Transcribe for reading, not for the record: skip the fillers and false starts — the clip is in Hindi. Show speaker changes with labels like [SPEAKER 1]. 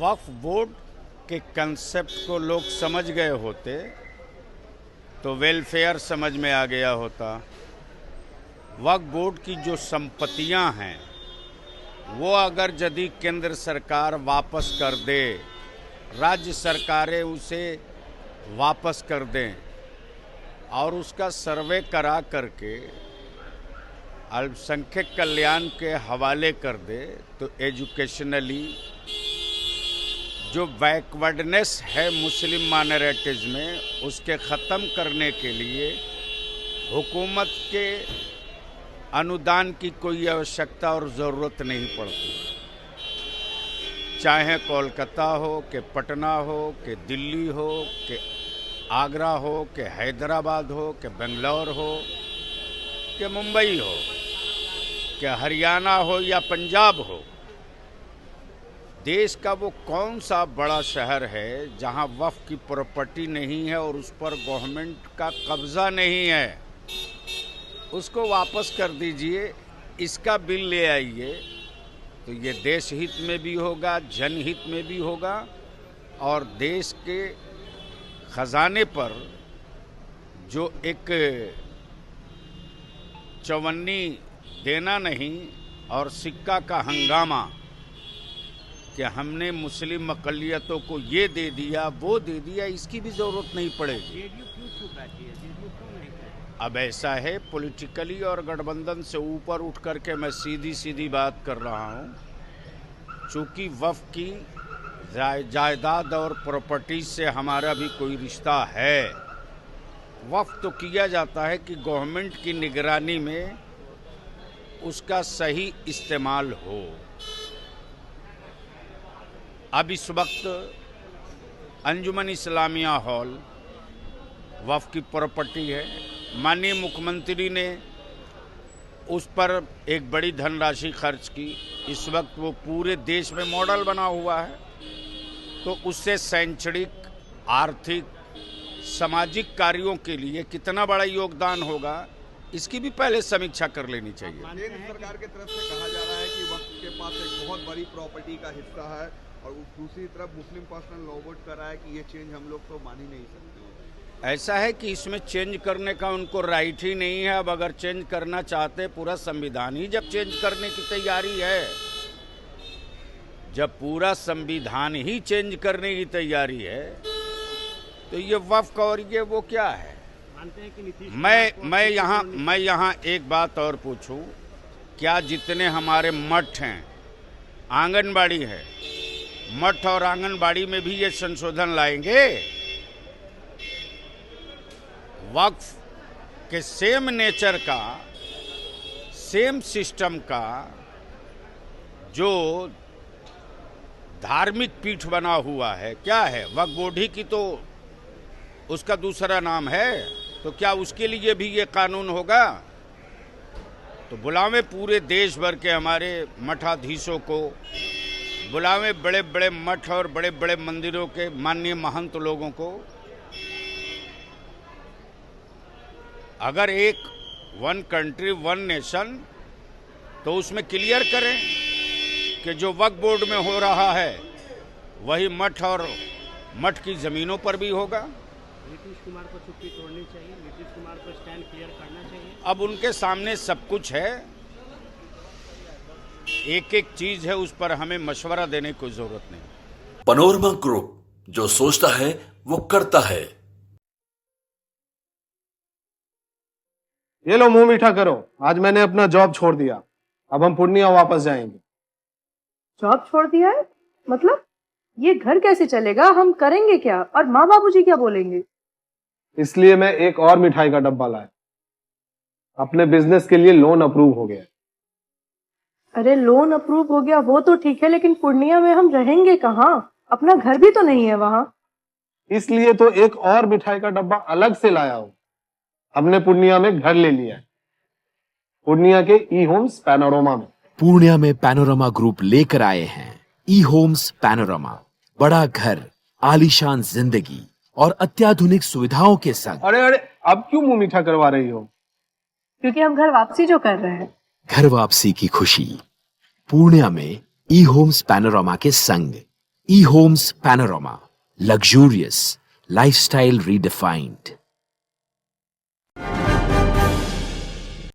[SPEAKER 1] वक्फ बोर्ड के कंसेप्ट को लोग समझ गए होते तो वेलफेयर समझ में आ गया होता। वक्फ बोर्ड की जो संपत्तियां हैं वो अगर यदि केंद्र सरकार वापस कर दे, राज्य सरकारें उसे वापस कर दें और उसका सर्वे करा करके अल्पसंख्यक कल्याण के हवाले कर दे, तो एजुकेशनली जो बैकवर्डनेस है मुस्लिम माइनॉरिटीज़ में, उसके ख़त्म करने के लिए हुकूमत के अनुदान की कोई आवश्यकता और ज़रूरत नहीं पड़ती। चाहे कोलकाता हो कि पटना हो कि दिल्ली हो कि आगरा हो कि हैदराबाद हो कि बेंगलोर हो कि मुंबई हो कि हरियाणा हो या पंजाब हो, देश का वो कौन सा बड़ा शहर है जहां वक्फ की प्रॉपर्टी नहीं है और उस पर गवर्नमेंट का कब्जा नहीं है? उसको वापस कर दीजिए, इसका बिल ले आइए, तो ये देश हित में भी होगा, जनहित में भी होगा और देश के खजाने पर जो एक चवन्नी देना नहीं और सिक्का का हंगामा कि हमने मुस्लिम अक़लियतों को ये दे दिया वो दे दिया, इसकी भी ज़रूरत नहीं पड़ेगी। अब ऐसा है, पॉलिटिकली और गठबंधन से ऊपर उठ करके मैं सीधी सीधी बात कर रहा हूँ। चूँकि वक्फ की जायदाद और प्रॉपर्टी से हमारा भी कोई रिश्ता है। वक्फ तो किया जाता है कि गवर्नमेंट की निगरानी में उसका सही इस्तेमाल हो। अब इस वक्त अंजुमन इस्लामिया हॉल वक्फ की प्रॉपर्टी है। माननीय मुख्यमंत्री ने उस पर एक बड़ी धनराशि खर्च की। इस वक्त वो पूरे देश में मॉडल बना हुआ है, तो उससे शैक्षणिक, आर्थिक, सामाजिक कार्यों के लिए कितना बड़ा योगदान होगा, इसकी भी पहले समीक्षा कर लेनी चाहिए।
[SPEAKER 2] केंद्र सरकार की तरफ से कहा जा रहा है कि वक्फ के पास एक बहुत बड़ी प्रॉपर्टी का हिस्सा है और दूसरी तरफ मुस्लिम पर्सनल लॉ बोर्ड कर रहा है कि ये चेंज हम लोग तो मान ही नहीं सकते।
[SPEAKER 1] ऐसा है कि इसमें चेंज करने का उनको राइट ही नहीं है। अब अगर चेंज करना चाहते, पूरा संविधान ही जब चेंज करने की तैयारी है, जब पूरा संविधान ही चेंज करने की तैयारी है, तो ये वक्फ और ये वो क्या है? मैं यहाँ एक बात और पूछूं, क्या जितने हमारे मठ हैं, आंगनबाड़ी है, मठ और आंगनबाड़ी में भी ये संशोधन लाएंगे? वक्फ के सेम नेचर का, सेम सिस्टम का जो धार्मिक पीठ बना हुआ है, क्या है? वक्फ बोर्ड ही की तो उसका दूसरा नाम है, तो क्या उसके लिए भी ये कानून होगा? तो बुलावें पूरे देश भर के हमारे मठाधीशों को, बुलावें बड़े बड़े मठ और बड़े बड़े मंदिरों के माननीय महंत लोगों को। अगर एक वन कंट्री वन नेशन, तो उसमें क्लियर करें कि जो वक्फ बोर्ड में हो रहा है वही मठ और मठ की ज़मीनों पर भी होगा।
[SPEAKER 3] नीतीश कुमार को चुप्पी तोड़नी चाहिए, नीतीश कुमार को स्टैंड क्लियर करना चाहिए।
[SPEAKER 1] अब उनके सामने सब कुछ है, एक एक चीज है, उस पर हमें मशवरा देने की जरूरत नहीं।
[SPEAKER 4] पैनोरमा ग्रुप, जो सोचता है वो करता है।
[SPEAKER 5] ये लो, मुंह मीठा करो। आज मैंने अपना जॉब छोड़ दिया, अब हम पूर्णिया वापस जाएंगे।
[SPEAKER 6] जॉब छोड़ दिया है? मतलब ये घर कैसे चलेगा? हम करेंगे क्या? और माँ बाबूजी क्या बोलेंगे?
[SPEAKER 5] इसलिए मैं एक और मिठाई का डब्बा लाया। अपने बिजनेस के लिए लोन अप्रूव हो गया।
[SPEAKER 6] अरे लोन अप्रूव हो गया वो तो ठीक है, लेकिन पूर्णिया में हम रहेंगे कहाँ? अपना घर भी तो नहीं है वहाँ।
[SPEAKER 5] इसलिए तो एक और मिठाई का डब्बा अलग से लाया हूँ। हमने पूर्णिया में घर ले लिया है, पूर्णिया के ई होम्स पैनोरमा में।
[SPEAKER 7] पूर्णिया में पैनोरमा ग्रुप लेकर आए हैं ई होम्स पैनोरमा। बड़ा घर, आलीशान जिंदगी और अत्याधुनिक सुविधाओं के संग।
[SPEAKER 5] अरे अरे, अब क्यों मुंह मीठा करवा रही हो?
[SPEAKER 6] क्योंकि हम घर वापसी जो कर रहे हैं।
[SPEAKER 7] घर वापसी की खुशी पूर्णिया में ई होम्स पैनोरमा के संग। E-Homes Panorama. Luxurious. Lifestyle redefined.